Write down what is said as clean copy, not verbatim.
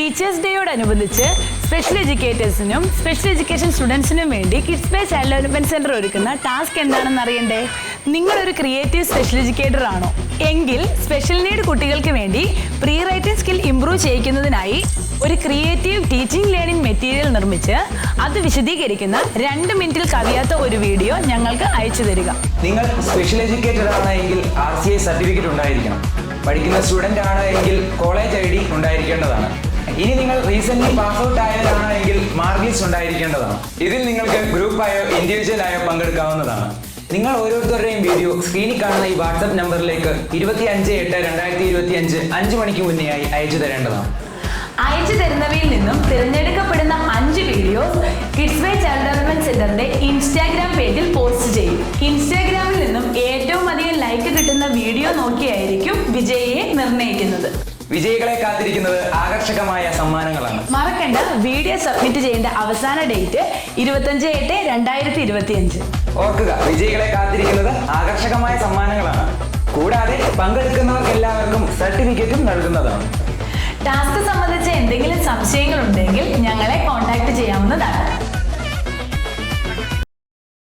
Teachers ഡേയോടനുബന്ധിച്ച് special എഡ്യൂക്കേറ്റേഴ്സിനും special education സ്റ്റുഡൻസിനും വേണ്ടി kids bay child development centre ഒരുക്കുന്ന task എന്താണെന്ന് അറിയണ്ടേ? നിങ്ങളൊരു ക്രിയേറ്റീവ് സ്പെഷ്യൽ എഡ്യൂക്കേറ്റർ ആണോ? എങ്കിൽ സ്പെഷ്യൽ നീഡ് കുട്ടികൾക്ക് വേണ്ടി പ്രീ റൈറ്റിംഗ് സ്കിൽ ഇംപ്രൂവ് ചെയ്യിക്കുന്നതിനായി ഒരു ക്രിയേറ്റീവ് ടീച്ചിങ് ലേണിംഗ് മെറ്റീരിയൽ നിർമ്മിച്ച് അത് വിശദീകരിക്കുന്ന 2 മിനിറ്റിൽ കവിയാത്ത ഒരു വീഡിയോ ഞങ്ങൾക്ക് അയച്ചു തരിക. നിങ്ങൾ സ്പെഷ്യൽ എഡ്യൂക്കേറ്റർ ആണെങ്കിൽ RCA സർട്ടിഫിക്കറ്റ് ഉണ്ടായിരിക്കണം. പഠിക്കുന്ന സ്റ്റുഡൻ്റ് ആണ് എങ്കിൽ കോളേജ് ID ഉണ്ടായിരിക്കേണ്ടതാണ്. ഇനി നിങ്ങൾ റീസെന്റ് പാസ് ഔട്ട് ആയവരാണെങ്കിൽ മാർക്ക് ലിസ്റ്റ് ഉണ്ടായിരിക്കേണ്ടതാണ്. ഇതിൽ നിങ്ങൾക്ക് ഗ്രൂപ്പായോ ഇൻഡിവിജ്വൽ ആയോ പങ്കെടുക്കാവുന്നതാണ്. നിങ്ങൾ ഓരോരുത്തരുടെയും വീഡിയോ സ്ക്രീനിൽ കാണുന്ന ഈ വാട്സ്ആപ്പ് നമ്പറിലേക്ക് 25/8/2025 5 മണിക്ക് മുന്നേയായി അയച്ചു തരേണ്ടതാണ്. അയച്ചു തരുന്നവയിൽ നിന്നും തിരഞ്ഞെടുക്കപ്പെടുന്ന 5 videos kids bay child development സെന്ററിന്റെ ഇൻസ്റ്റാഗ്രാം പേജിൽ പോസ്റ്റ് ചെയ്യും. ഇൻസ്റ്റാഗ്രാമിൽ നിന്നും ഏറ്റവും അധികം ലൈക്ക് കിട്ടുന്ന വീഡിയോ നോക്കിയായിരിക്കും വിജയിയെ നിർണ്ണയിക്കുന്നത്. വിജയികളെ കാത്തിരിക്കുന്നത് ആകർഷകമായ സമ്മാനങ്ങളാണ്. മറക്കണ്ട, വീഡിയോ സബ്മിറ്റ് ചെയ്യേണ്ട അവസാന ഡേറ്റ് 25/8/2025. ഓർക്കുക, വിജയികളെ കാത്തിരിക്കുന്നത് ആകർഷകമായ സമ്മാനങ്ങളാണ്. കൂടാതെ പങ്കെടുക്കുന്നവർക്ക് എല്ലാവർക്കും സർട്ടിഫിക്കറ്റും നൽകുന്നതാണ്. ടാസ്ക് സംബന്ധിച്ച എന്തെങ്കിലും സംശയങ്ങൾ